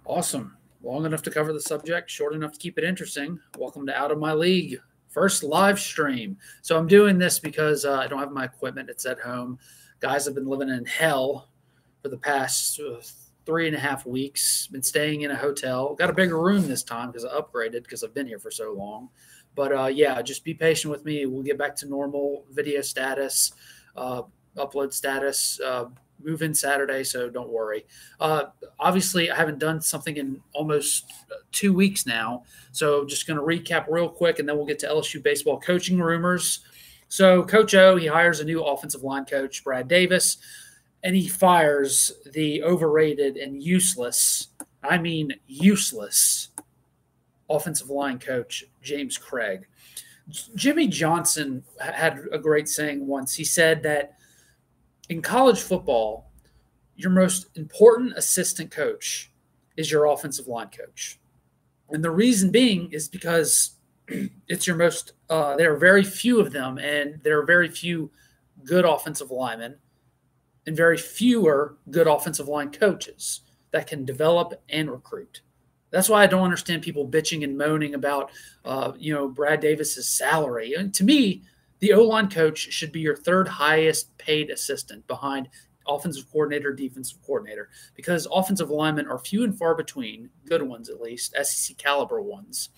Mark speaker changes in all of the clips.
Speaker 1: Awesome. Long enough to cover the subject, short enough to keep it interesting. Welcome to Out of My League, first live stream. So I'm doing this because I don't have my equipment. It's at home. Guys have been living in hell for the past 3.5 weeks. Been staying in a hotel. Got a bigger room this time because I upgraded because I've been here for so long. But yeah, just be patient with me. We'll get back to normal video status, uh, upload status. Move in Saturday, so don't worry. Obviously, I haven't done something in almost 2 weeks now, so just going to recap real quick, and then we'll get to LSU baseball coaching rumors. So Coach O, he hires a new offensive line coach, Brad Davis, and he fires the overrated and useless, I mean useless, offensive line coach, James Craig. Jimmy Johnson had a great saying once. He said that in college football, your most important assistant coach is your offensive line coach. And the reason being is because it's your most, there are very few of them, and there are very few good offensive linemen and very fewer good offensive line coaches that can develop and recruit. That's why I don't understand people bitching and moaning about, Brad Davis's salary. And to me, the O-line coach should be your third highest paid assistant behind offensive coordinator, defensive coordinator, because offensive linemen are few and far between, good ones at least, SEC caliber ones.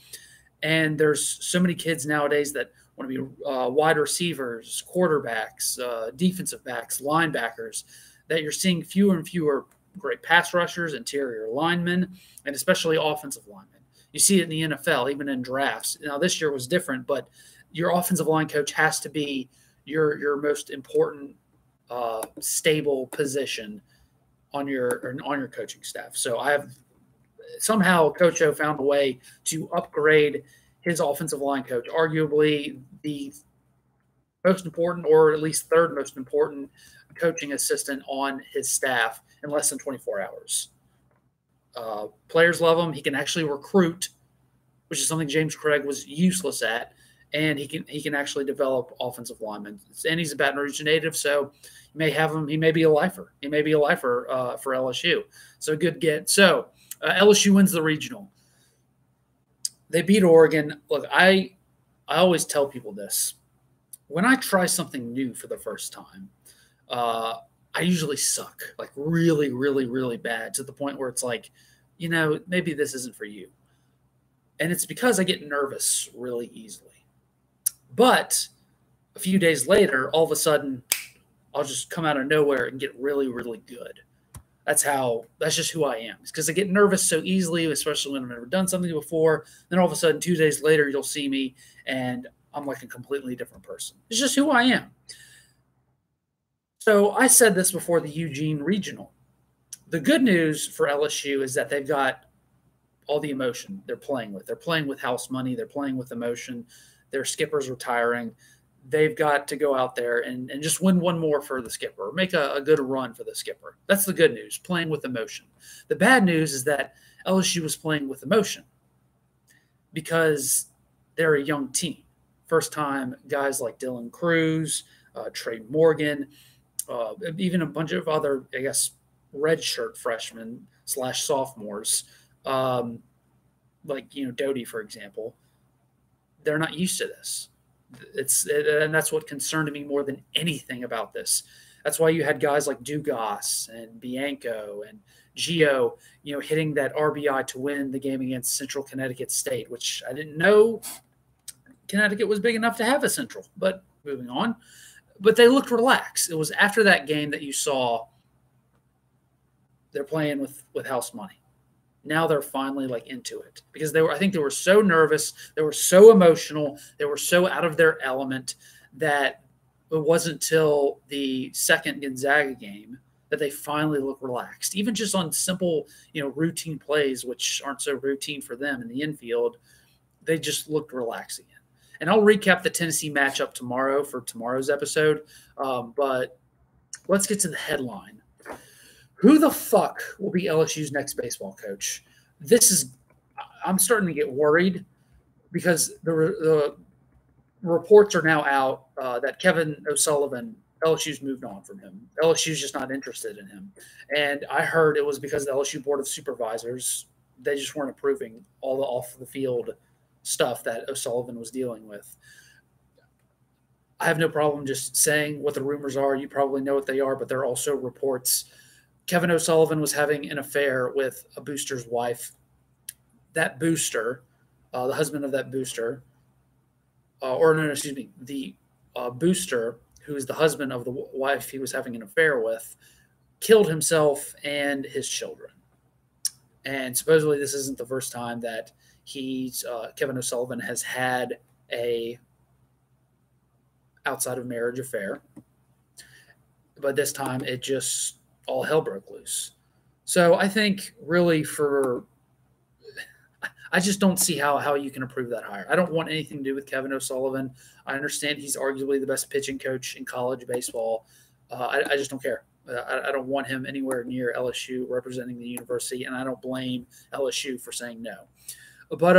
Speaker 1: And there's so many kids nowadays that want to be wide receivers, quarterbacks, defensive backs, linebackers, that you're seeing fewer and fewer great pass rushers, interior linemen, and especially offensive linemen. You see it in the NFL, even in drafts. Now, this year was different, but your offensive line coach has to be your most important stable position on your coaching staff. So I have somehow Coach O found a way to upgrade his offensive line coach, arguably the most important, or at least third most important coaching assistant on his staff in less than 24 hours. Players love him. He can actually recruit, which is something James Craig was useless at. And he can actually develop offensive linemen. And he's a Baton Rouge native, so you may have him. He may be a lifer. He may be a lifer for LSU. So good get. So LSU wins the regional. They beat Oregon. Look, I always tell people this. When I try something new for the first time, I usually suck, like really, really, really bad, to the point where it's like, maybe this isn't for you. And it's because I get nervous really easily. But a few days later, all of a sudden, I'll just come out of nowhere and get really, really good. That's just who I am. It's because I get nervous so easily, especially when I've never done something before. Then all of a sudden, 2 days later, you'll see me, and I'm like a completely different person. It's just who I am. So I said this before the Eugene Regional. The good news for LSU is that they've got all the emotion they're playing with. They're playing with house money. They're playing with emotion. Their skipper's retiring. They've got to go out there and just win one more for the skipper, make a good run for the skipper. That's the good news, playing with emotion. The bad news is that LSU was playing with emotion because they're a young team. First time guys like Dylan Cruz, Trey Morgan, even a bunch of other, I guess, redshirt freshmen / sophomores, like, Doty, for example. They're not used to this. And that's what concerned me more than anything about this. That's why you had guys like Dugas and Bianco and Gio, hitting that RBI to win the game against Central Connecticut State, which I didn't know Connecticut was big enough to have a Central. But moving on. But they looked relaxed. It was after that game that you saw they're playing with house money. Now they're finally into it, because I think they were so nervous, they were so emotional, they were so out of their element that it wasn't until the second Gonzaga game that they finally looked relaxed. Even just on simple, routine plays, which aren't so routine for them in the infield, they just looked relaxed again. And I'll recap the Tennessee matchup tomorrow for tomorrow's episode, but let's get to the headline. Who the fuck will be LSU's next baseball coach? I'm starting to get worried, because the reports are now out that Kevin O'Sullivan, LSU's moved on from him. LSU's just not interested in him. And I heard it was because the LSU Board of Supervisors they just weren't approving all the off the field stuff that O'Sullivan was dealing with. I have no problem just saying what the rumors are. You probably know what they are, but there are also reports. Kevin O'Sullivan was having an affair with a booster's wife. That booster, the husband of that booster, or no, excuse me, the booster, who is the husband of the wife he was having an affair with, killed himself and his children. And supposedly this isn't the first time that Kevin O'Sullivan has had a outside of marriage affair. But this time it just all hell broke loose. So I think really I just don't see how you can approve that hire. I don't want anything to do with Kevin O'Sullivan. I understand he's arguably the best pitching coach in college baseball. I just don't care. I don't want him anywhere near LSU representing the university, and I don't blame LSU for saying no. But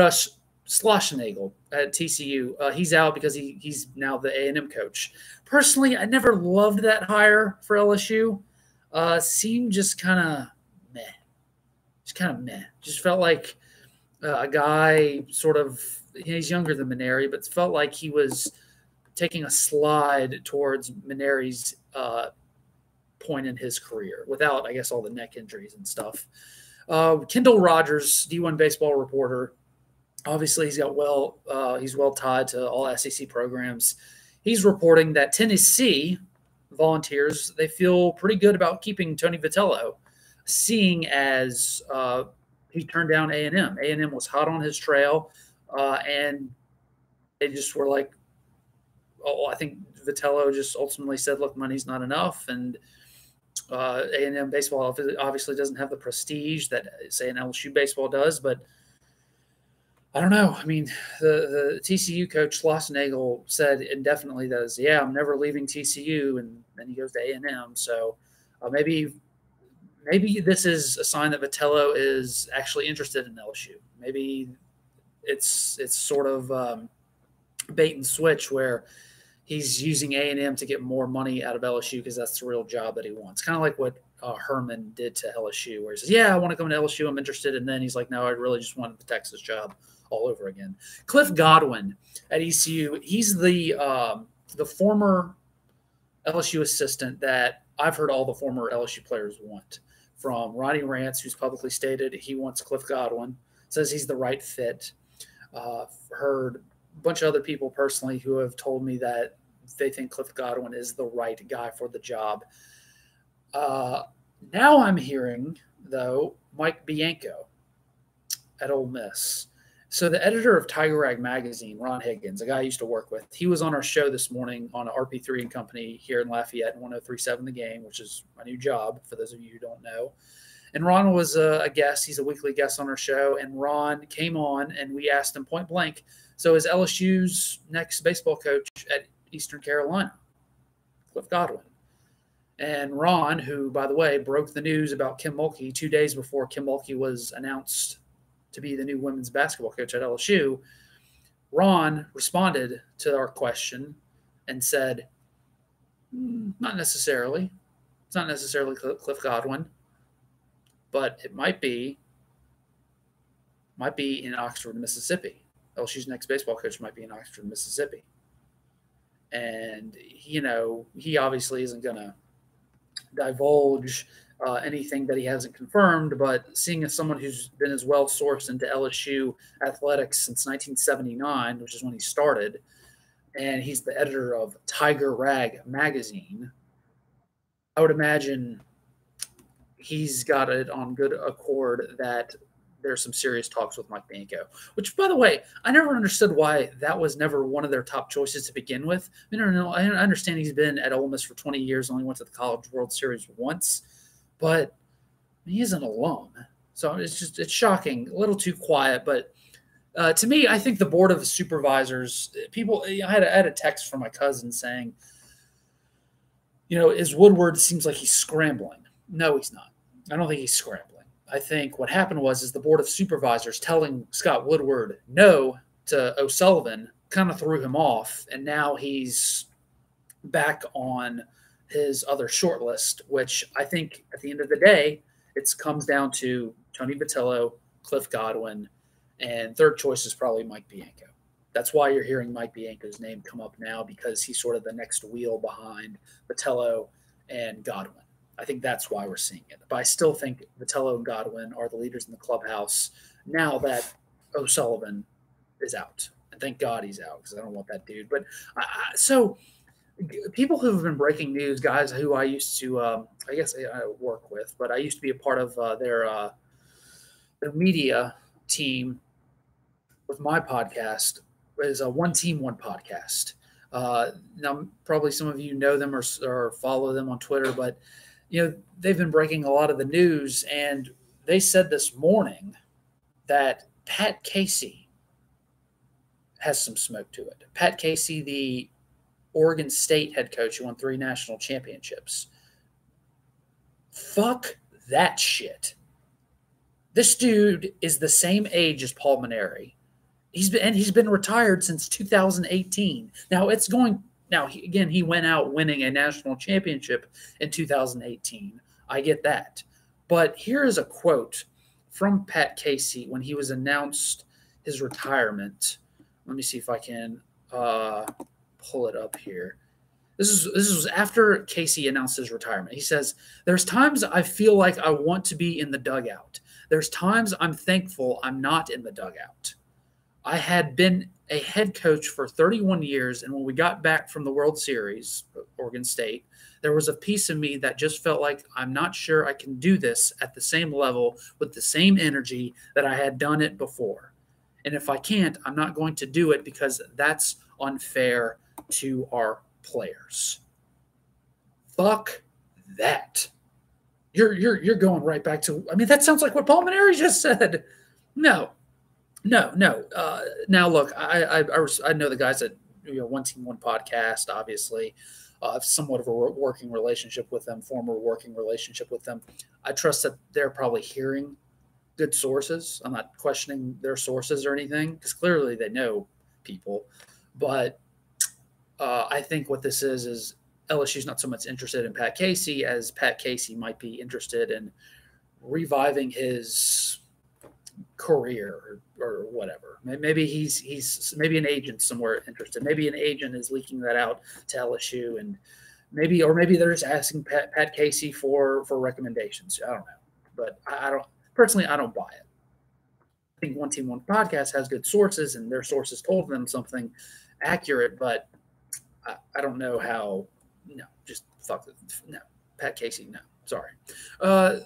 Speaker 1: Schlossnagle at TCU, he's out because he's now the A&M coach. Personally, I never loved that hire for LSU. Seemed just kind of meh. Just felt like a guy sort of, he's younger than Mainieri, but felt like he was taking a slide towards Mainieri's point in his career without, I guess, all the neck injuries and stuff. Kendall Rogers, D1 baseball reporter, obviously he's well tied to all SEC programs. He's reporting that Tennessee Volunteers, they feel pretty good about keeping Tony Vitello, seeing as he turned down A&M. A&M was hot on his trail, and they just were like, oh, I think Vitello just ultimately said, look, money's not enough, and A&M baseball obviously doesn't have the prestige that, say, an LSU baseball does, but I don't know. I mean, the TCU coach Schlossnagle said indefinitely that, yeah, I'm never leaving TCU, and then he goes to A&M. So maybe this is a sign that Vitello is actually interested in LSU. Maybe it's sort of bait and switch where he's using A&M to get more money out of LSU because that's the real job that he wants. Kind of like what Herman did to LSU, where he says, yeah, I want to come to LSU. I'm interested. And then he's like, no, I really just want the Texas job all over again. Cliff Godwin at ECU, he's the former LSU assistant that I've heard all the former LSU players want. From Ronnie Rance, who's publicly stated he wants Cliff Godwin, says he's the right fit. Heard a bunch of other people personally who have told me that they think Cliff Godwin is the right guy for the job. Now I'm hearing, though, Mike Bianco at Ole Miss. So the editor of Tiger Rag magazine, Ron Higgins, a guy I used to work with, he was on our show this morning on RP3 and Company here in Lafayette, 103.7 The Game, which is my new job for those of you who don't know. And Ron was a guest. He's a weekly guest on our show. And Ron came on and we asked him point blank, so is LSU's next baseball coach at Eastern Carolina? Cliff Godwin. And Ron, who, by the way, broke the news about Kim Mulkey 2 days before Kim Mulkey was announced to be the new women's basketball coach at LSU, Ron responded to our question and said, not necessarily. It's not necessarily Cliff Godwin, but it might be in Oxford, Mississippi. LSU's next baseball coach might be in Oxford, Mississippi. And, you know, he obviously isn't going to divulge anything that he hasn't confirmed, but seeing as someone who's been as well sourced into LSU athletics since 1979, which is when he started, and he's the editor of Tiger Rag magazine, I would imagine he's got it on good accord that there's some serious talks with Mike Bianco, which, by the way, I never understood why that was never one of their top choices to begin with. I mean, I understand he's been at Ole Miss for 20 years, only went to the College World Series once, but he is an alum. So it's shocking, a little too quiet. But to me, I think the board of supervisors, I had a text from my cousin saying, is Woodward seems like he's scrambling. No, he's not. I don't think he's scrambling. I think what happened was the board of supervisors telling Scott Woodward no to O'Sullivan kind of threw him off, and now he's back on his other short list, which I think at the end of the day, it comes down to Tony Vitello, Cliff Godwin, and third choice is probably Mike Bianco. That's why you're hearing Mike Bianco's name come up now, because he's sort of the next wheel behind Vitello and Godwin. I think that's why we're seeing it. But I still think Vitello and Godwin are the leaders in the clubhouse now that O'Sullivan is out. And thank God he's out, because I don't want that dude. But so people who have been breaking news, guys who I used to, I guess I work with, but I used to be a part of their media team with my podcast, is a One Team, One Podcast. Now, probably some of you know them or follow them on Twitter, but they've been breaking a lot of the news, and they said this morning that Pat Casey has some smoke to it. Pat Casey, the Oregon State head coach who won 3 national championships. Fuck that shit. This dude is the same age as Paul Mainieri. He's been retired since 2018. He went out winning a national championship in 2018. I get that. But here is a quote from Pat Casey when he was announced his retirement. Let me see if I can pull it up here. This was after Casey announced his retirement. He says, "There's times I feel like I want to be in the dugout. There's times I'm thankful I'm not in the dugout. I had been a head coach for 31 years, and when we got back from the World Series, Oregon State, there was a piece of me that just felt like I'm not sure I can do this at the same level with the same energy that I had done it before. And if I can't, I'm not going to do it because that's unfair to our players." Fuck that. You're going right back to, that sounds like what Paul Mainieri just said. No. Now look, I know the guys at One Team, One Podcast, obviously, somewhat of a working relationship with them, former working relationship with them. I trust that they're probably hearing good sources. I'm not questioning their sources or anything, because clearly they know people. But I think what this is LSU's not so much interested in Pat Casey as Pat Casey might be interested in reviving his career or whatever. Maybe he's maybe an agent somewhere interested. Maybe an agent is leaking that out to LSU, and maybe they're just asking Pat Casey for recommendations. I don't know, but I don't personally. I don't buy it. I think One Team, One Podcast has good sources, and their sources told them something accurate, but I don't know how. No, just fuck it. No, Pat Casey. No, sorry.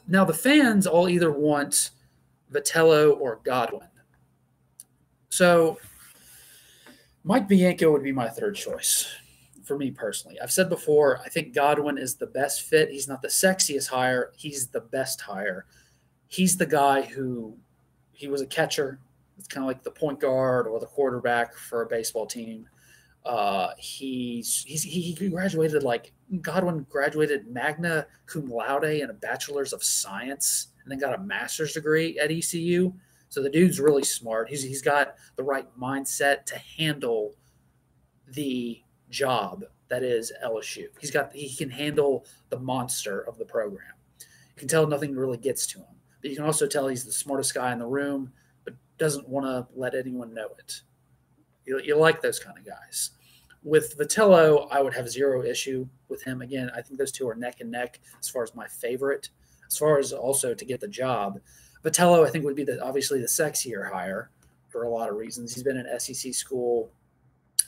Speaker 1: Now the fans all either want Vitello or Godwin. So Mike Bianco would be my third choice for me personally. I've said before, I think Godwin is the best fit. He's not the sexiest hire. He's the best hire. He's the guy he was a catcher. It's kind of like the point guard or the quarterback for a baseball team. He graduated, Godwin graduated magna cum laude and a bachelor's of science, and then got a master's degree at ECU. So the dude's really smart. He's got the right mindset to handle the job that is LSU. He can handle the monster of the program. You can tell nothing really gets to him, but you can also tell he's the smartest guy in the room, but doesn't want to let anyone know it. You like those kind of guys. With Vitello, I would have zero issue with him. Again, I think those two are neck and neck as far as my favorite. As far as also to get the job, Vitello, I think, would be obviously the sexier hire for a lot of reasons. He's been in SEC school,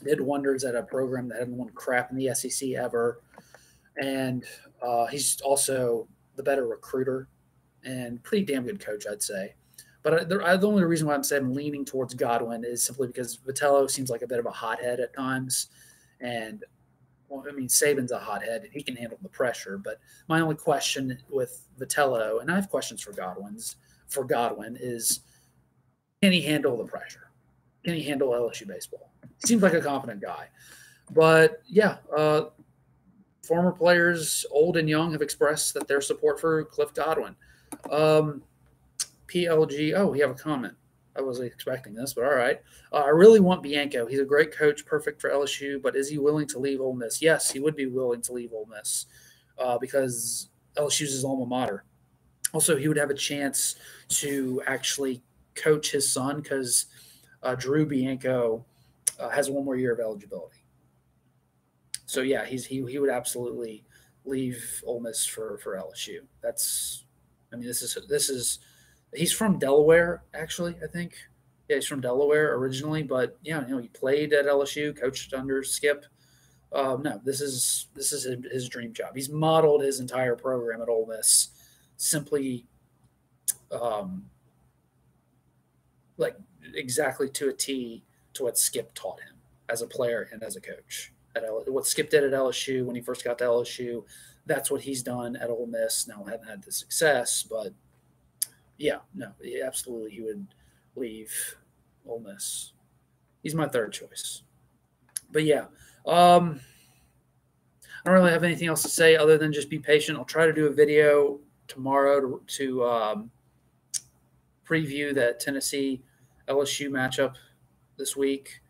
Speaker 1: did wonders at a program that hadn't won crap in the SEC ever. And he's also the better recruiter and pretty damn good coach, I'd say. But the only reason why I'm saying I'm leaning towards Godwin is simply because Vitello seems like a bit of a hothead at times. And, Saban's a hothead, and he can handle the pressure. But my only question with Vitello, and I have questions for Godwin, is can he handle the pressure? Can he handle LSU baseball? He seems like a confident guy. But, yeah, former players, old and young, have expressed that their support for Cliff Godwin. PLG, we have a comment. I wasn't expecting this, but all right. I really want Bianco. He's a great coach, perfect for LSU, but is he willing to leave Ole Miss? Yes, he would be willing to leave Ole Miss because LSU's his alma mater. Also, he would have a chance to actually coach his son because Drew Bianco has one more year of eligibility. So yeah, he would absolutely leave Ole Miss for LSU. This is he's from Delaware actually, I think. Yeah, he's from Delaware originally, but yeah, he played at LSU, coached under Skip. No, this is his dream job. He's modeled his entire program at Ole Miss simply um, like exactly to a T to what Skip taught him as a player and as a coach. What Skip did at LSU when he first got to LSU, that's what he's done at Ole Miss. Now, haven't had the success, but yeah, no, absolutely, he would leave Ole Miss. He's my third choice. But yeah, I don't really have anything else to say other than just be patient. I'll try to do a video tomorrow to preview that Tennessee LSU matchup this week.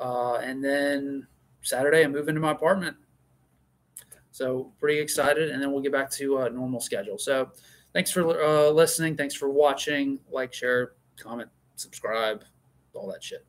Speaker 1: And then Saturday, I'm moving to my apartment. So pretty excited. And then we'll get back to a normal schedule. So thanks for listening. Thanks for watching. Like, share, comment, subscribe, all that shit.